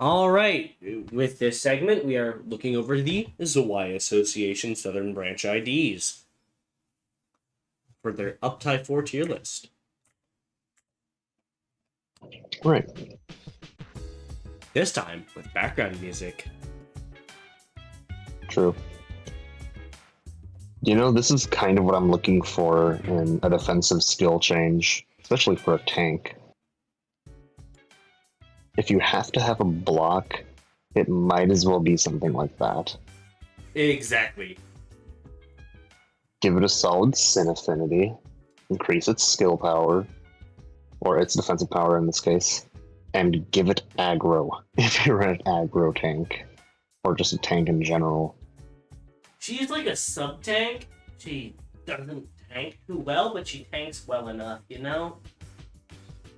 All right. With this segment, we are looking over the Zwei Association Southern Branch IDs for their up tie 4 tier list. Right. This time with background music. True. This is kind of what I'm looking for in a defensive skill change, especially for a tank. If you have to have a block, it might as well be something like that. Exactly. Give it a solid sin affinity, increase its skill power, or its defensive power in this case, and give it aggro if you're an aggro tank, or just a tank in general. She's like a sub tank. She doesn't tank too well, but she tanks well enough, you know?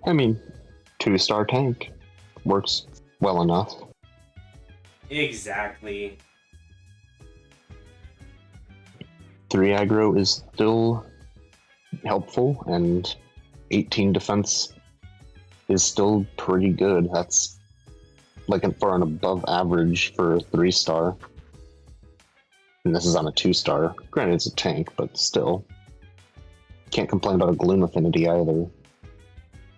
I mean, 2-star tank works well enough. Exactly. 3 aggro is still helpful, and 18 defense is still pretty good. That's for an above average for a 3-star. And this is on a 2-star. Granted, it's a tank, but still. Can't complain about a Gloom affinity either.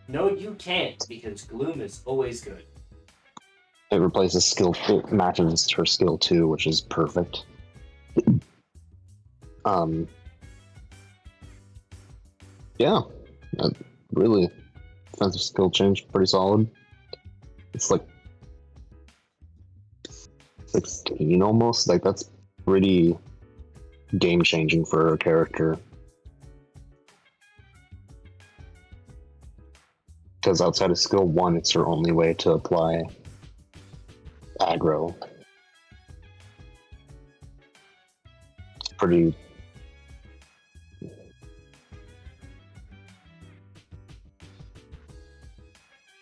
No, you can't, because Gloom is always good. It replaces skill, it matches her skill 2, which is perfect. Yeah, really, defensive skill change, pretty solid. It's like 16 almost. That's pretty game changing for a character. Because outside of skill 1, it's her only way to apply aggro. It's pretty.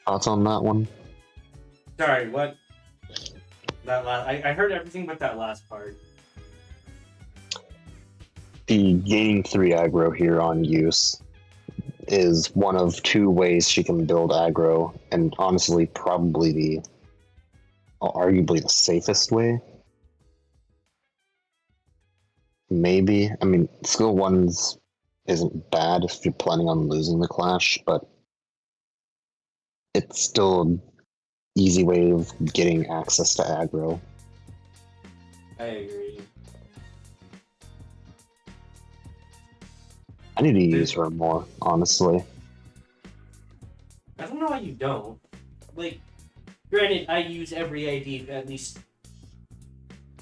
Thoughts on that one? Sorry, what? That last, I heard everything but that last part. The gaining 3 aggro here on use is one of 2 ways she can build aggro, and honestly, probably arguably the safest way. Maybe. I mean, skill 1 isn't bad if you're planning on losing the clash, but it's still an easy way of getting access to aggro. I agree. I need to use her more, honestly. I don't know why you don't. Granted, I use every ID at least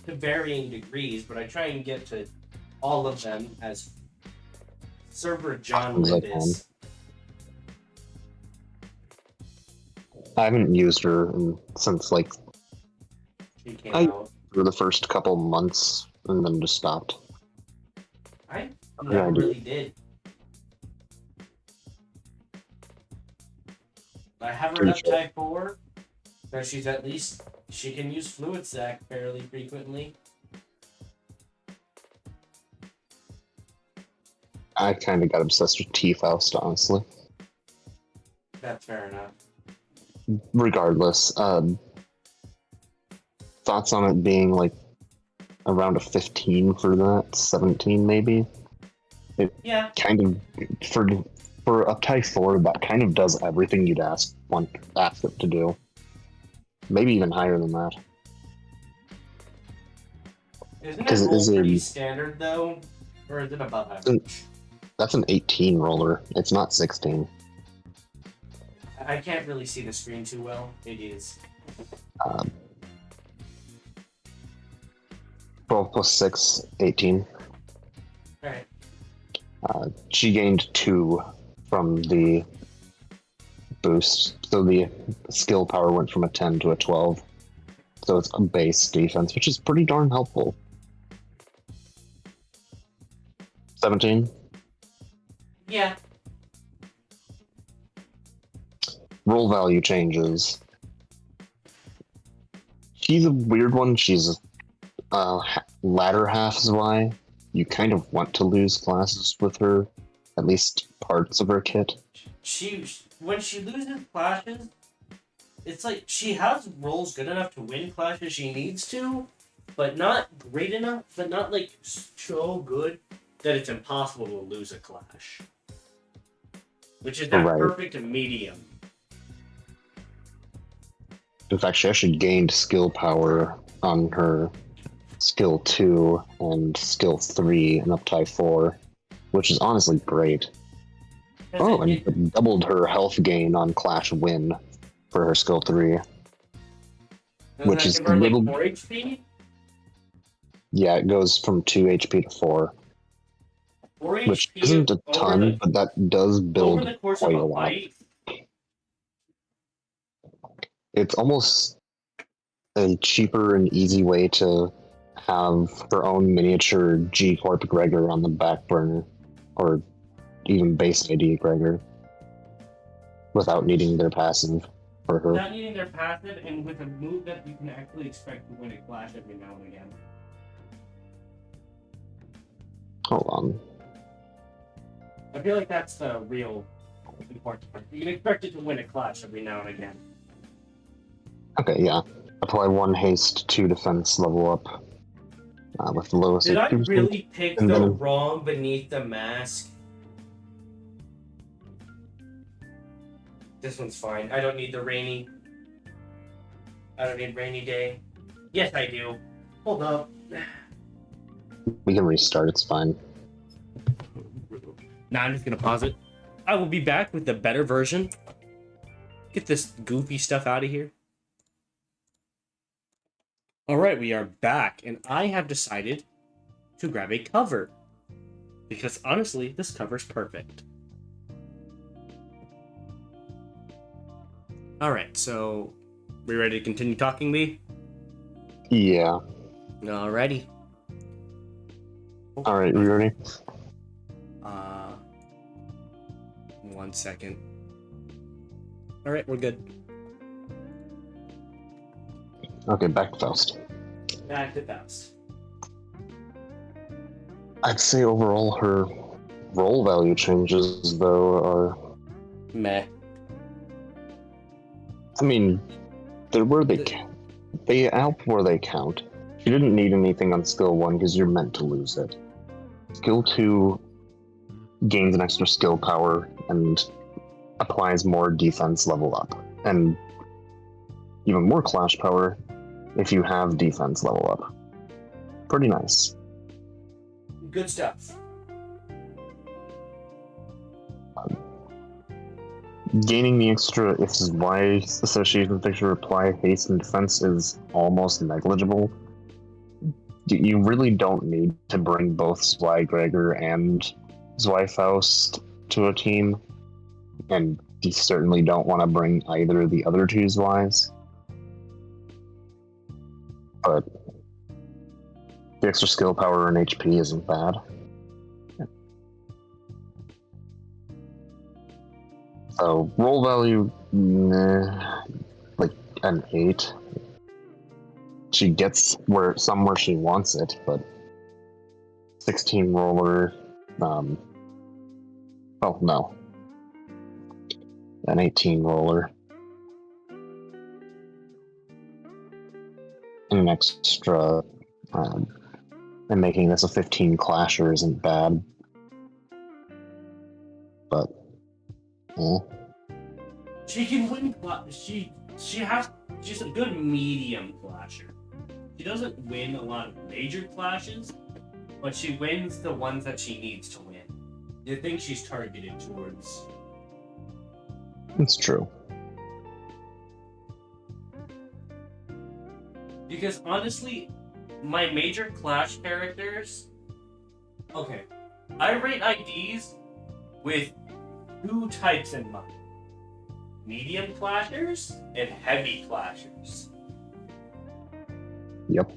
to varying degrees, but I try and get to all of them as server John Limbis. I haven't used her since She came out for the first couple months and then just stopped. I never really did. I have her up type 4, so she can use Fluid Sac fairly frequently. I kind of got obsessed with T-Faust, honestly. That's fair enough. Regardless, thoughts on it being around a 15 for that, 17 maybe? Yeah. Kind of, for a type 4, that kind of does everything you'd ask it to do. Maybe even higher than that. Isn't it roll pretty standard, though? Or is it above average? That's an 18 roller. It's not 16. I can't really see the screen too well. It is. 12 plus 6, 18. Alright. She gained 2 from the boost, so the skill power went from a 10 to a 12. So it's a base defense, which is pretty darn helpful. 17? Yeah. Roll value changes. She's a weird one. She's ladder half Zwei. You kind of want to lose classes with her, at least parts of her kit. When she loses clashes, it's like she has rolls good enough to win clashes she needs to, but not great enough, but not like so good that it's impossible to lose a clash. Which is that Right. perfect medium. In fact, she actually gained skill power on her skill 2 and skill 3 and up to 4, which is honestly great. Oh, and it doubled her health gain on Clash Win for her skill 3, Doesn't which that is convert like little. 4 HP? Yeah, it goes from 2 HP to 4, 4 which HP isn't a ton, but that does over build the course of quite a a lot. fight. It's almost a cheaper and easy way to have her own miniature G Corp Gregor on the back burner, or even base ID Gregor, without needing their passive for her. Without needing their passive and with a move that you can actually expect to win a clash every now and again. Hold on. I feel like that's the real important part. You can expect it to win a clash every now and again. Okay, yeah. Apply 1 haste, 2 defense, level up with the lowest Did I HP. really pick and the then- wrong beneath the mask? This one's fine. I don't need the rainy. I don't need rainy day. Yes, I do. Hold up. We can restart, it's fine. Nah, I'm just gonna pause it. I will be back with the better version. Get this goofy stuff out of here. Alright, we are back, and I have decided to grab a cover. Because honestly, this cover's perfect. Alright, so we ready to continue talking, Lee? Yeah. Alrighty. Alright, we ready? 1 second. Alright, we're good. Okay, back to Faust. Back to Faust. I'd say overall her roll value changes, though, are... Meh. I mean, they're where they they help where they count. She didn't need anything on skill 1 because you're meant to lose it. Skill 2 gains an extra skill power and applies more defense level up. And even more clash power if you have defense level up. Pretty nice. Good stuff. Gaining the extra if Zwei association picture apply haste and defense is almost negligible. You really don't need to bring both Zwei Gregor and Zwei Faust to a team, and you certainly don't want to bring either of the other two Zweis. But the extra skill power and HP isn't bad. So roll value, like an 8. She gets somewhere she wants it, but 16 roller, oh no, an 18 roller, and an extra, and making this a 15 clasher isn't bad, but She can win. She's a good medium clasher. She doesn't win a lot of major clashes, but she wins the ones that she needs to win. The things she's targeted towards. it's true. Because honestly, my major clash characters. Okay, I rate IDs with 2 types in mind: medium clashers and heavy clashers. Yep.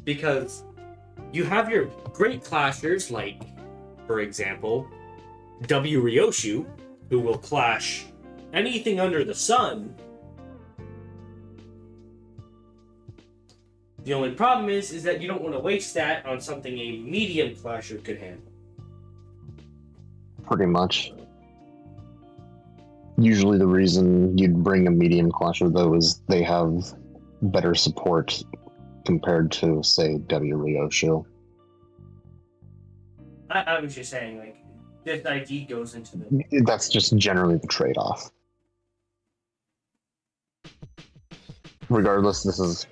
Because you have your great clashers, like, for example, W. Ryoshu, who will clash anything under the sun. The only problem is that you don't want to waste that on something a medium clasher could handle. Pretty much. Usually usually the reason you'd bring a medium clasher, though, is they have better support compared to, say, W. Ryoshu. I was just saying, like, this ID goes into the... That's just generally the trade-off. Regardless, this is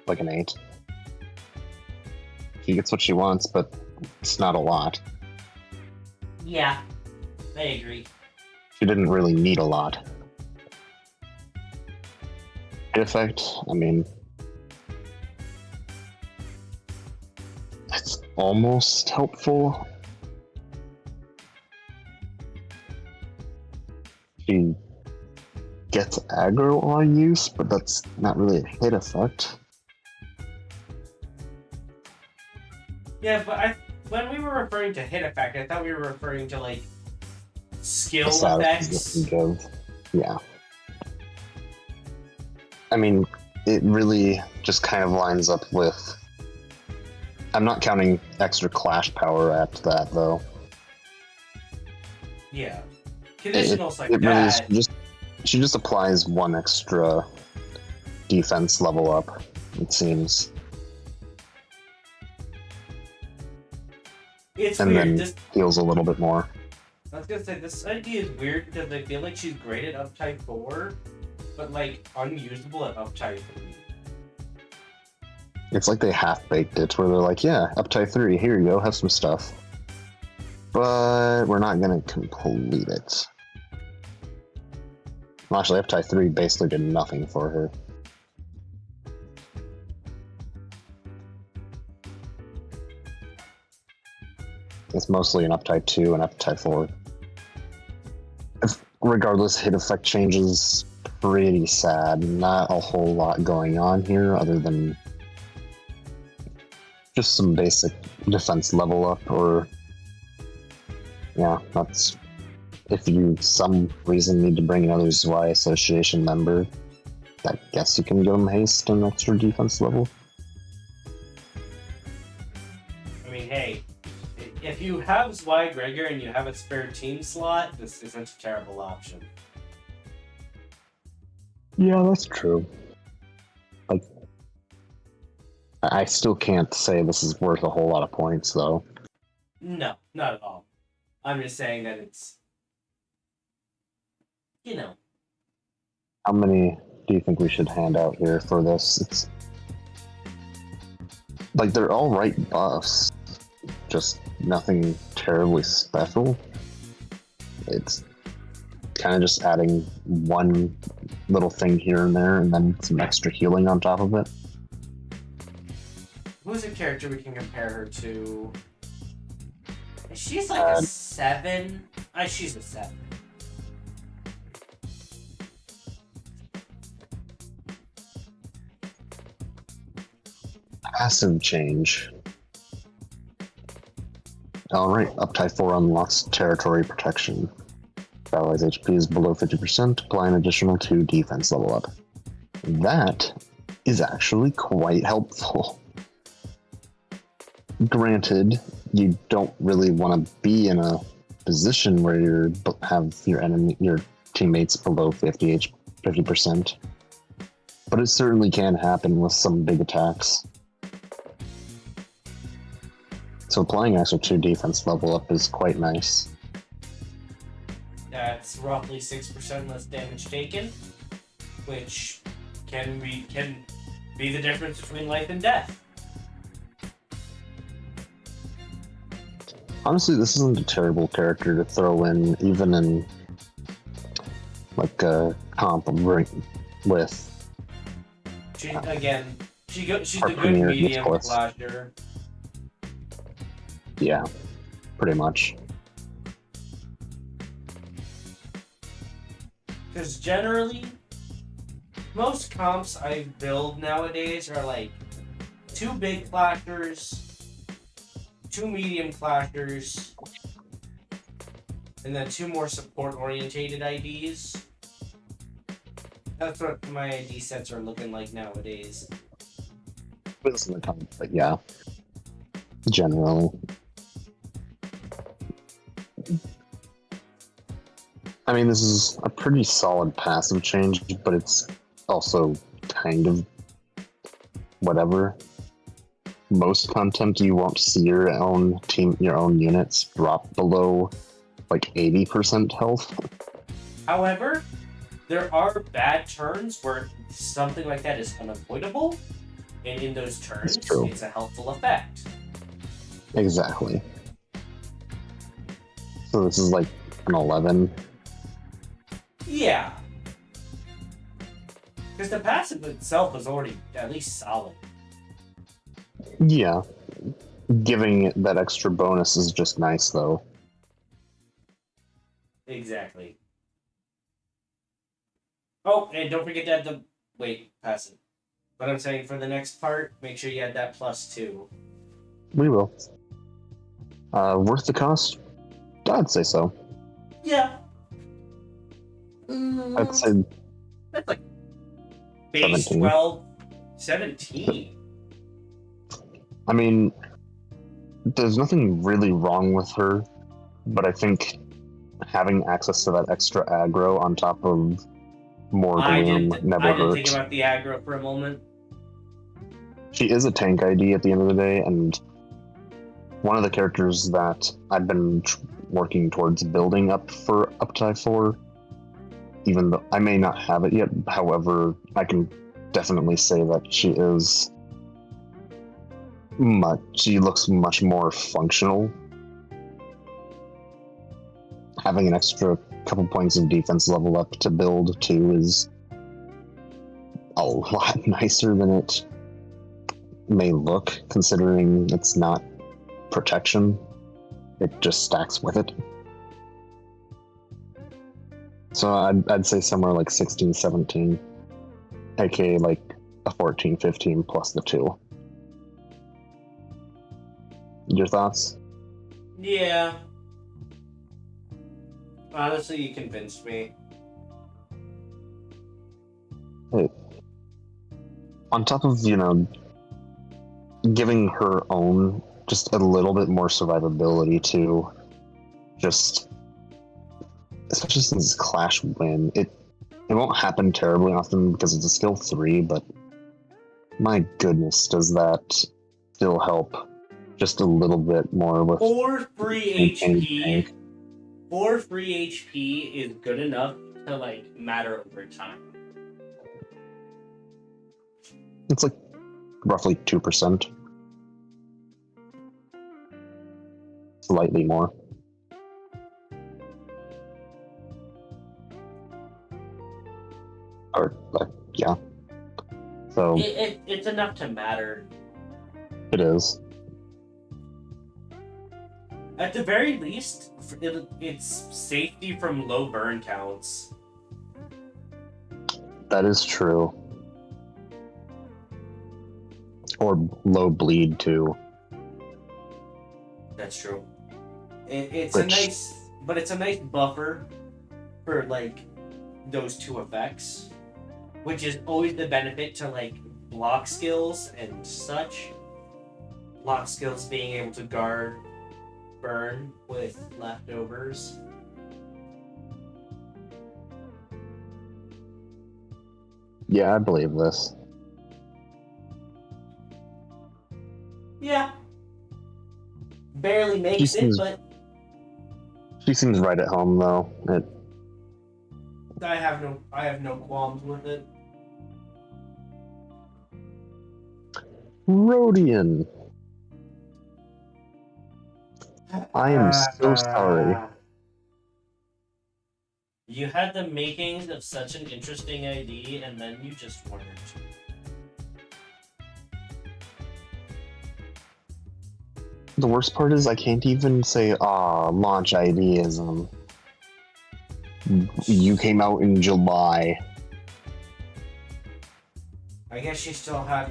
like an 8. She gets what she wants, but it's not a lot. Yeah, I agree. She didn't really need a lot. In effect, I mean, it's almost helpful. She gets aggro on use, but that's not really a hit effect. Yeah, but when we were referring to hit effect, I thought we were referring to, like, skill effects. Yeah. I mean, it really just kind of lines up with... I'm not counting extra clash power at that, though. Yeah. Conditionals like it that. Really is she just applies one extra defense level up, it seems. It's and weird. Then heals a little bit more. I was gonna say, this idea is weird because I feel like she's great at up type 4, but, like, unusable at up type 3. It's like they half-baked it, where they're like, yeah, up type 3, here you go, have some stuff. But we're not gonna complete it. Well, actually, up type 3 basically did nothing for her. It's mostly an up type 2 and up type 4. Regardless, hit effect changes pretty sad. Not a whole lot going on here other than just some basic defense level up, or yeah, that's if you some reason need to bring another Zwei Association member, I guess you can give them haste and extra defense level. I mean, hey, if you have Zwei Gregor and you have a spare team slot, this isn't a terrible option. Yeah, that's true. Like, I still can't say this is worth a whole lot of points, though. No, not at all. I'm just saying that it's, you know. How many do you think we should hand out here for this? It's like they're all right buffs, just nothing terribly special. It's kind of just adding one little thing here and there, and then some extra healing on top of it. Who's a character we can compare her to? She's like a 7. She's a 7. Passive change. Alright, up type 4 unlocks territory protection. Allies' HP is below 50%, apply an additional 2 defense level up. That is actually quite helpful. Granted, you don't really want to be in a position where you have your teammates below 50%, but it certainly can happen with some big attacks. So applying extra 2 defense level up is quite nice. That's roughly 6% less damage taken, which can be the difference between life and death. Honestly, this isn't a terrible character to throw in, even in like a comp with. She's the good Premier, medium clasher. Yeah, pretty much. Because generally, most comps I build nowadays are like 2 big clashers, 2 medium clashers, and then 2 more support-orientated IDs. That's what my ID sets are looking like nowadays. But yeah, generally. I mean, this is a pretty solid passive change, but it's also kind of whatever. Most content you won't see your own team, your own units drop below like 80% health. However, there are bad turns where something like that is unavoidable, and in those turns, it's a helpful effect. Exactly. So this is like an 11. Yeah. Because the passive itself is already at least solid. Yeah. Giving it that extra bonus is just nice, though. Exactly. Oh, and don't forget to add the... Wait, passive. But I'm saying for the next part, make sure you add that +2. We will. Worth the cost? I'd say so. Yeah. I'd say That's like base 17. 12, 17. I mean, there's nothing really wrong with her, but I think having access to that extra aggro on top of more gloom never I didn't hurt. think about the aggro for a moment. She is a tank ID at the end of the day, and one of the characters that I've been working towards building up for Uptie 4, even though I may not have it yet, however, I can definitely say that she looks much more functional. Having an extra couple points of defense level up to build too is a lot nicer than it may look, considering it's not protection. It just stacks with it. So I'd say somewhere like 16, 17, aka like a 14, 15 plus the 2. Your thoughts? Yeah. Honestly, you convinced me. Hey. On top of, giving her own just a little bit more survivability to just, especially since Clash win, it won't happen terribly often because it's a skill 3, but my goodness, does that still help just a little bit more with 4 free HP. 4 free HP is good enough to matter over time. It's like roughly 2%. Slightly more. Or, yeah. So it's enough to matter. It is. At the very least, it's safety from low burn counts. That is true. Or low bleed too. That's true. It's a nice buffer for those 2 effects, which is always the benefit to block skills and such. Block skills being able to guard burn with leftovers. Yeah, I believe this. Yeah. Barely makes but she seems right at home though. I have no qualms with it. Rodian. I am so sorry. You had the makings of such an interesting ID, and then you just weren't. The worst part is I can't even say, launch ideism. You came out in July. I guess you still had,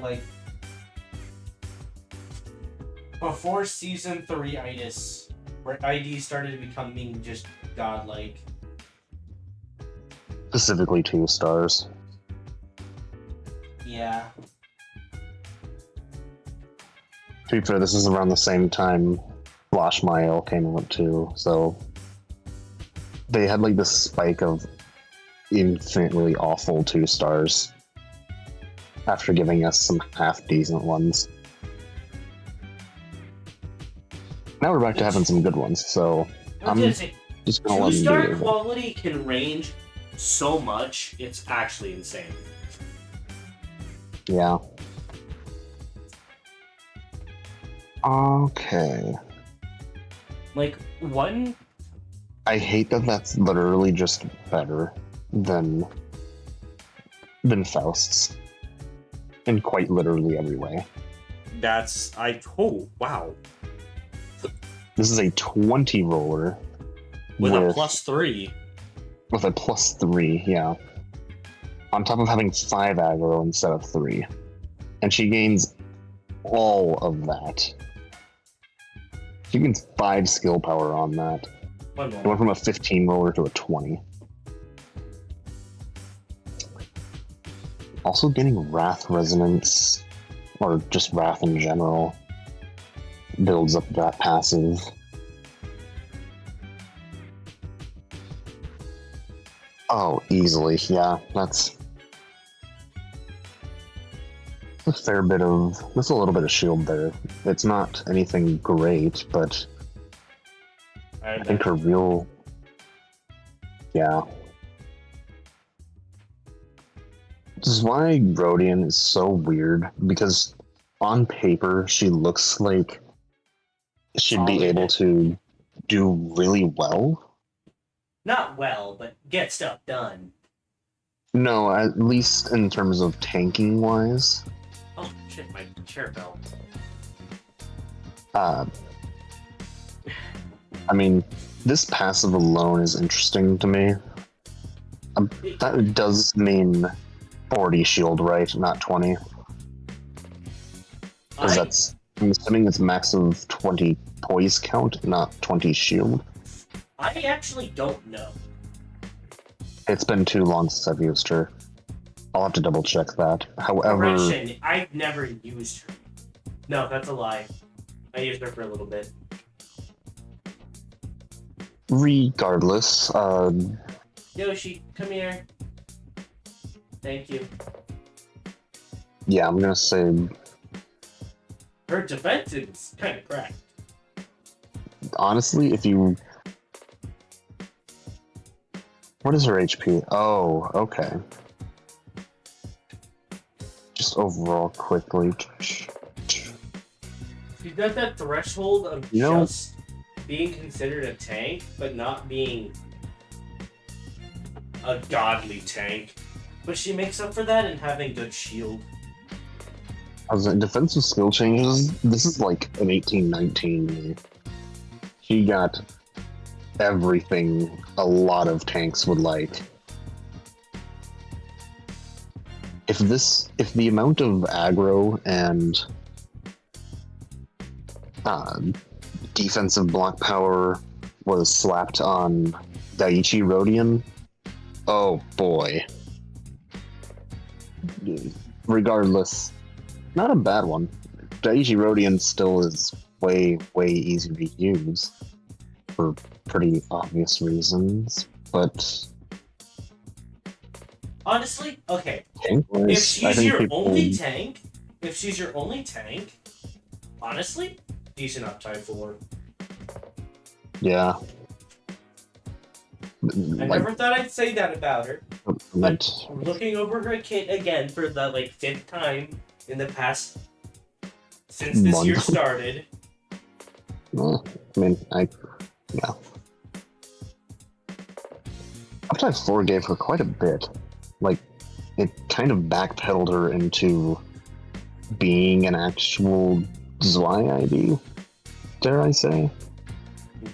before Season 3 itis, where ID started to becoming just godlike. Specifically 2 stars. Yeah. To be fair, this is around the same time Flash Mile came out too, so they had like this spike of infinitely awful 2-stars after giving us some half decent ones. Now we're back to having some good ones, so I'm just gonna let them do 2-star it. quality can range so much, it's actually insane. Yeah. Okay. Like, one... I hate that that's literally just better than Faust's. In quite literally every way. Oh, wow. This is a 20 roller. With a +3. With a +3, yeah. On top of having 5 aggro instead of 3. And she gains all of that. She gains 5 skill power on that. It went from a 15 roller to a 20. Also getting Wrath Resonance, or just Wrath in general, builds up that passive. Oh, easily, yeah, that's a fair bit of, that's a little bit of shield there. It's not anything great, but I think her real, yeah. This is why Rodian is so weird, because on paper she looks like she'd be able to do really well. Not well, but get stuff done. No, at least in terms of tanking wise. Oh shit, my chair fell. I mean, this passive alone is interesting to me. That does mean 40 shield, right? Not 20. Because that's, I'm assuming it's max of 20 poise count, not 20 shield. I actually don't know. It's been too long since I've used her. I'll have to double check that. However, Correction, I've never used her. No, that's a lie. I used her for a little bit. Regardless, Yoshi, come here. Thank you. Yeah, I'm gonna say her defense is kind of cracked. Honestly, if you... What is her HP? Oh, okay. Just overall quickly. She's got that threshold of just being considered a tank, but not being a godly tank. But she makes up for that in having good shield. I was like, defensive skill changes, this is like an 1819. She got everything a lot of tanks would like. If the amount of aggro and defensive block power was slapped on Daiichi Rodian, oh boy. Regardless, not a bad one. Daiichi Rodian still is way, way easier to use for pretty obvious reasons, but honestly, okay. Tank-wise, if she's your only tank, honestly, decent uptime for her. Yeah. I never thought I'd say that about her. But looking over her kit again for the 5th time in the past since this year started. Well, I mean, yeah. Uptime 4 gave her quite a bit. Like, it kind of backpedaled her into being an actual Zwei ID, dare I say?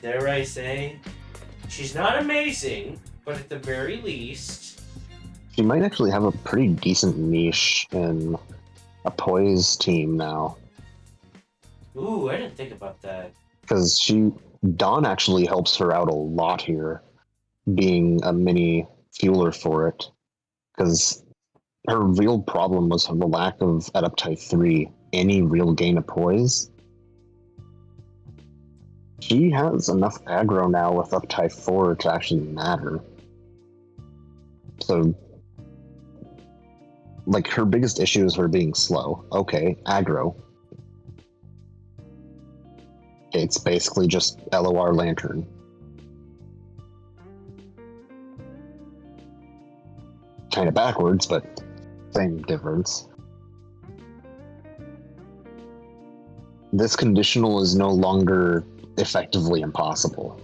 Dare I say? She's not amazing, but at the very least... She might actually have a pretty decent niche in a Poise team now. Ooh, I didn't think about that. Because Dawn actually helps her out a lot here, being a mini fueler for it. Because her real problem was the lack of, at up type 3, any real gain of poise. She has enough aggro now with up type 4 to actually matter. So, like, her biggest issue is her being slow. Okay, aggro. It's basically just LOR Lantern. Kind of backwards, but same difference. This conditional is no longer effectively impossible.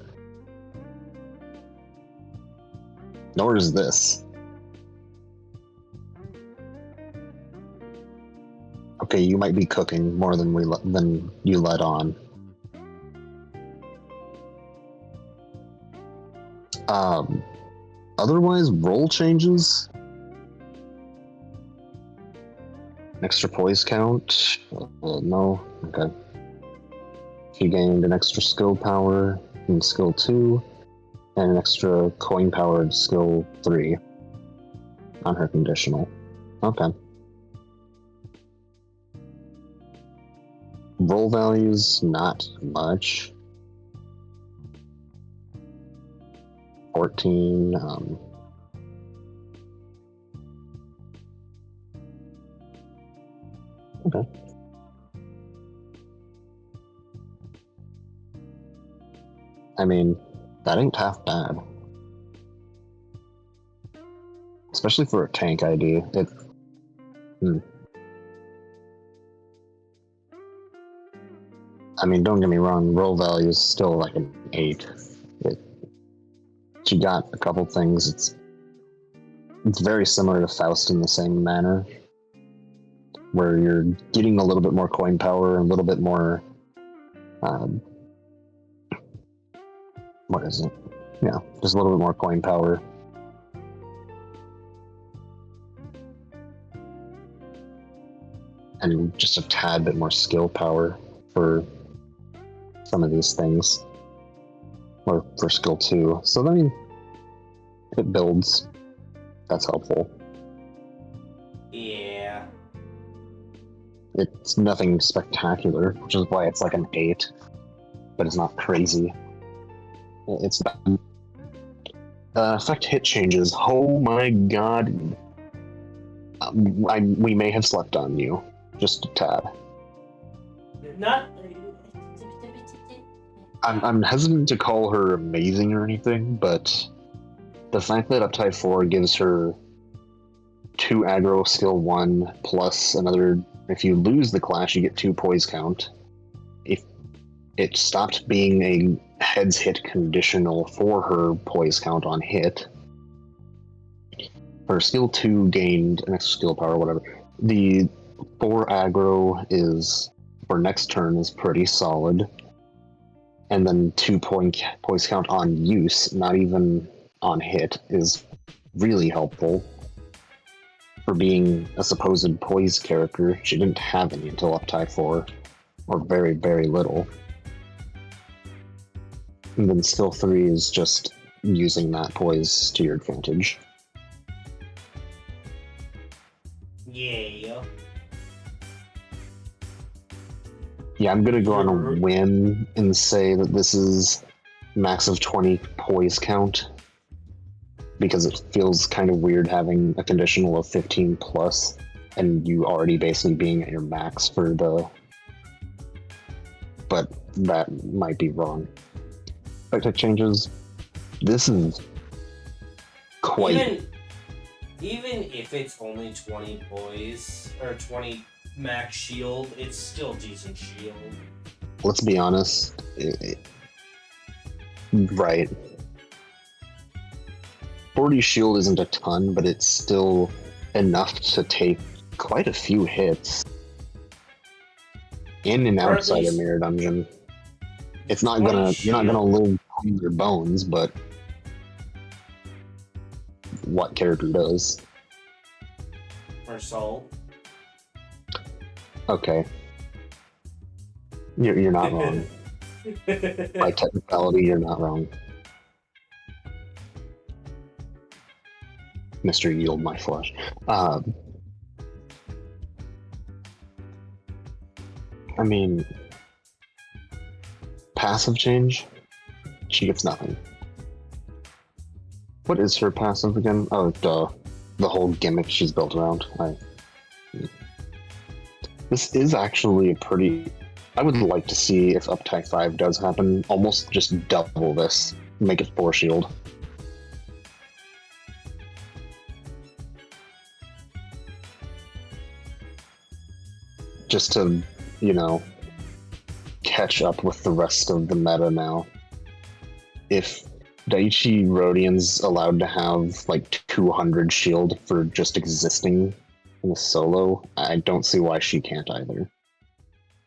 Nor is this. Okay, you might be cooking more than than you let on. Otherwise, roll changes. Extra poise count? No. Okay. She gained an extra skill power in skill 2, and an extra coin powered skill 3 on her conditional. Okay. Roll values, not much. 14. Okay. I mean, that ain't half bad. Especially for a tank ID. I mean, don't get me wrong, roll value is still like an 8. She got a couple things. It's very similar to Faust in the same manner, where you're getting a little bit more coin power, a little bit more, what is it? Yeah, just a little bit more coin power. And just a tad bit more skill power for some of these things. Or for skill 2. So, I mean, it builds. That's helpful. Yeah. It's nothing spectacular, which is why it's like an 8. But it's not crazy. It's bad. Effect hit changes. Oh my god. We may have slept on you. Just a tad. Not. I'm hesitant to call her amazing or anything, but the fact that Uptide 4 gives her 2 aggro skill 1 plus another, if you lose the clash, you get 2 poise count. If it stopped being a heads hit conditional for her poise count on hit, her skill 2 gained an extra skill power, whatever. The 4 aggro is, for next turn, is pretty solid. And then 2 poise count on use, not even on hit, is really helpful. For being a supposed poise character, she didn't have any until Uptide 4, or very, very little. And then skill 3 is just using that poise to your advantage. Yeah. Yeah, I'm gonna go on a whim and say that this is max of 20 poise count, because it feels kind of weird having a conditional of 15 plus and you already basically being at your max for the... But that might be wrong. Effect changes. This is quite... Even if it's only 20 poise, or 20 max shield, it's still decent shield. Let's be honest. Right. 40 shield isn't a ton, but it's still enough to take quite a few hits in and outside a mirror dungeon. It's not gonna... You're not gonna live on your bones, but what character does? Or salt. Okay. You're not wrong. By technicality, you're not wrong. Mr. Yield my flesh. I mean, passive change, she gets nothing. What is her passive again? Oh, duh. The whole gimmick she's built around. This is actually a pretty... I would like to see if Uptie 5 does happen, almost just double this. Make it 4 shield. Just to, catch up with the rest of the meta now. If Daiichi Rodian's allowed to have like 200 shield for just existing in a solo, I don't see why she can't either.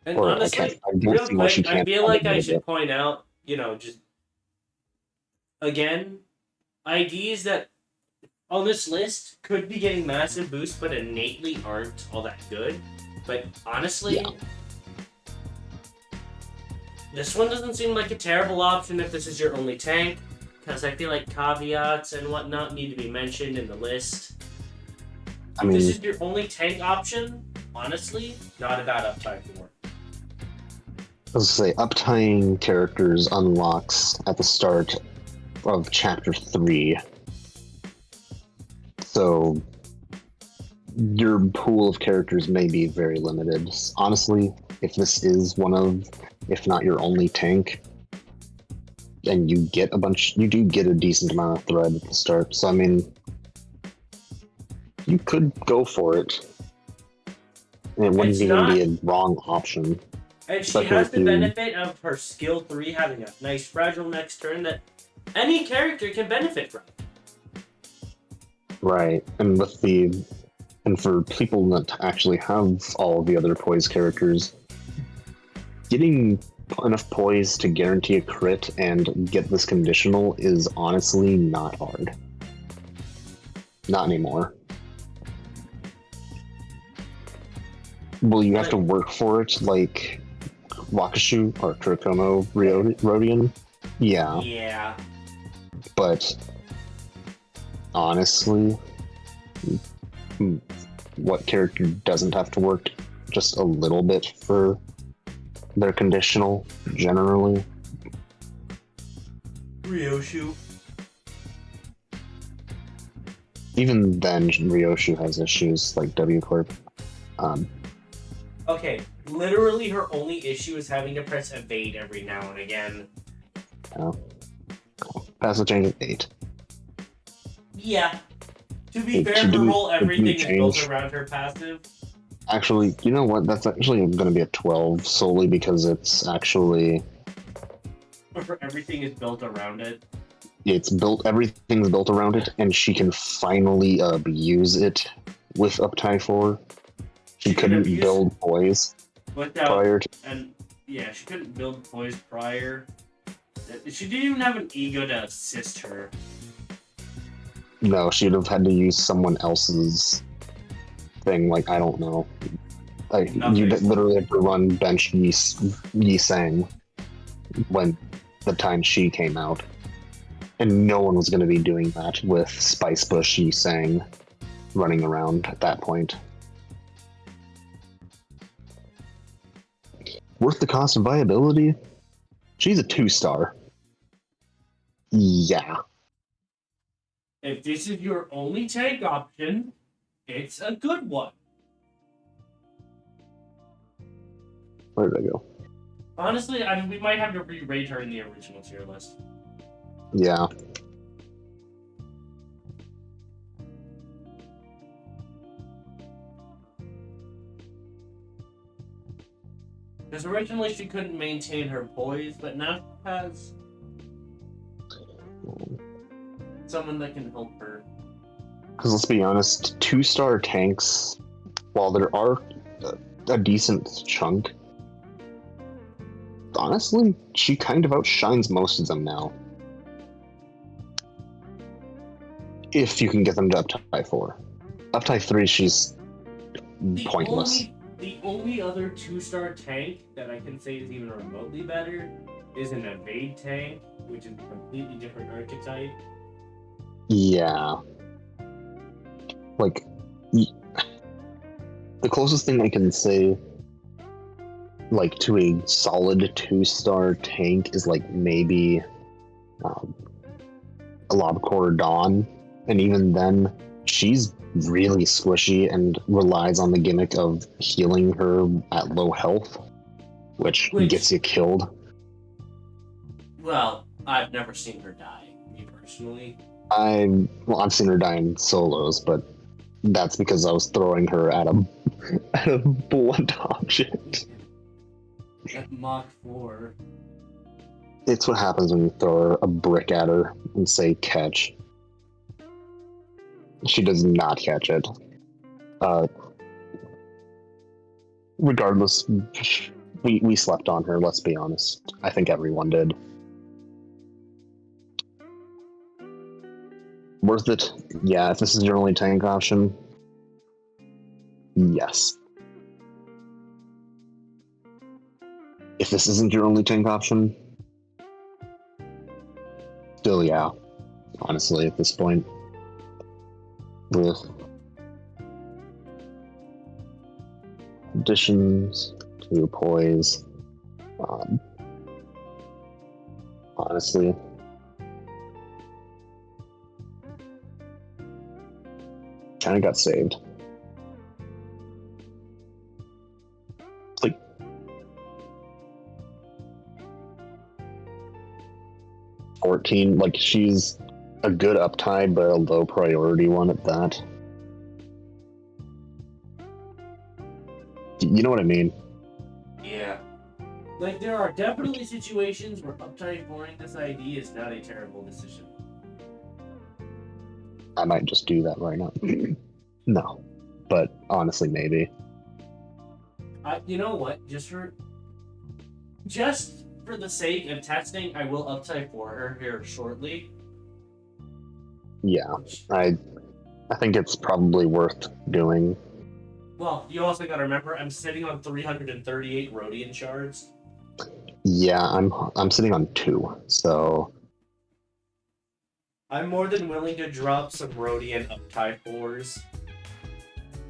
And Or honestly, I don't real see why she quick, I can't feel like I it. should point out, just again, IDs that on this list could be getting massive boosts, but innately aren't all that good. But honestly, this one doesn't seem like a terrible option if this is your only tank, because I feel like caveats and whatnot need to be mentioned in the list. If this is your only tank option, honestly, not a bad uptime for. I was gonna say, uptying characters unlocks at the start of Chapter 3. So, your pool of characters may be very limited. Honestly, if this is one of, if not your only tank, and you do get a decent amount of thread at the start. So, you could go for it. And it wouldn't even be a wrong option. And she has the benefit of her skill 3 having a nice fragile next turn that any character can benefit from. Right, and for people that actually have all of the other poise characters, getting enough poise to guarantee a crit and get this conditional is honestly not hard. Not anymore. Well, you have to work for it, like Wakashu or Kurikono Rodian. Yeah. Yeah. But honestly, what character doesn't have to work just a little bit for their conditional, generally? Ryoshu. Even then, Ryoshu has issues like W Corp. Okay, literally her only issue is having to press evade every now and again. Passive change is 8. Yeah. To be fair, her whole everything is built around her passive. Actually, you know what? That's actually going to be a 12, solely because it's actually... Everything is built around it. Everything's built around it, and she can finally use it with Uptie 4. She couldn't build poise prior to... And yeah, she couldn't build poise prior. She didn't even have an ego to assist her. No, she'd have had to use someone else's thing, like, I don't know. You literally have to run bench Yi Sang when the time she came out. And no one was going to be doing that with Spice Bush Yi Sang running around at that point. Worth the cost of viability? She's a 2-star. Yeah. If this is your only tank option, it's a good one. Where did I go? Honestly, we might have to re-rate her in the original tier list. Yeah. Because originally she couldn't maintain her poise, but now she has someone that can help her. Because let's be honest, 2-star tanks, while there are a decent chunk, honestly, she kind of outshines most of them now. If you can get them to Uptie 4. Uptie 3, she's pointless. The only other 2-star tank that I can say is even remotely better is an evade tank, which is a completely different archetype. Yeah. Like, the closest thing I can say like to a solid 2-star tank is like maybe a Lobcore Dawn, and even then, she's really squishy and relies on the gimmick of healing her at low health, which gets you killed. Well, I've never seen her die, me personally. I've seen her die in solos, but that's because I was throwing her at a blunt object. At Mach 4. It's what happens when you throw a brick at her and say catch. She does not catch it. Regardless, we slept on her, let's be honest. I think everyone did. Worth it? Yeah, if this is your only tank option, yes. If this isn't your only tank option, still yeah. Honestly, at this point. With additions to poise, honestly, China got saved. Like, $14, like she's a good uptide, but a low priority one at that. You know what I mean? Yeah. Like, there are definitely situations where uptide boring this ID is not a terrible decision. I might just do that right now. No. But honestly, maybe. You know what? Just for the sake of testing, I will uptide for her here shortly. Yeah. I think it's probably worth doing. Well, you also gotta remember, I'm sitting on 338 Rhodian shards. Yeah, I'm sitting on 2, so I'm more than willing to drop some Rhodian uptide 4s.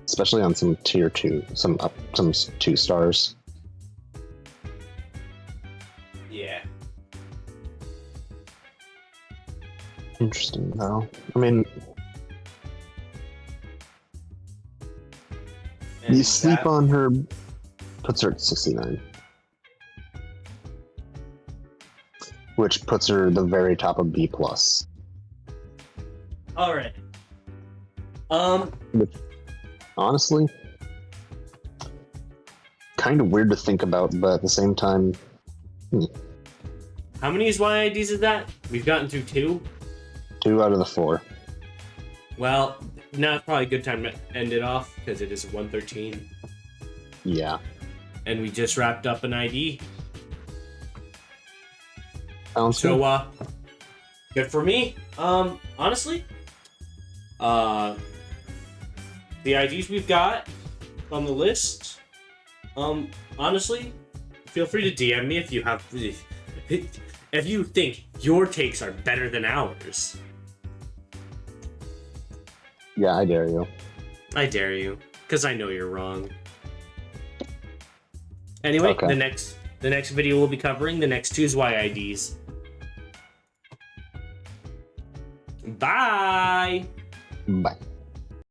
Especially on some tier 2, some 2 stars. Yeah. Interesting, though. I mean, and you sleep on her, puts her at 69. Which puts her at the very top of B+. Alright. Which, honestly, kind of weird to think about, but at the same time, How many Zwei IDs is that? We've gotten through 2? 2 out of the 4. Well, now it's probably a good time to end it off, because it is 113. Yeah. And we just wrapped up an ID. Sounds So, good. Good for me. Honestly, the IDs we've got on the list, honestly, feel free to DM me if you have, if you think your takes are better than ours. Yeah, I dare you. I dare you, because I know you're wrong. Anyway, Okay. the next video we'll be covering the next 2 Zwei IDs. Bye! Bye.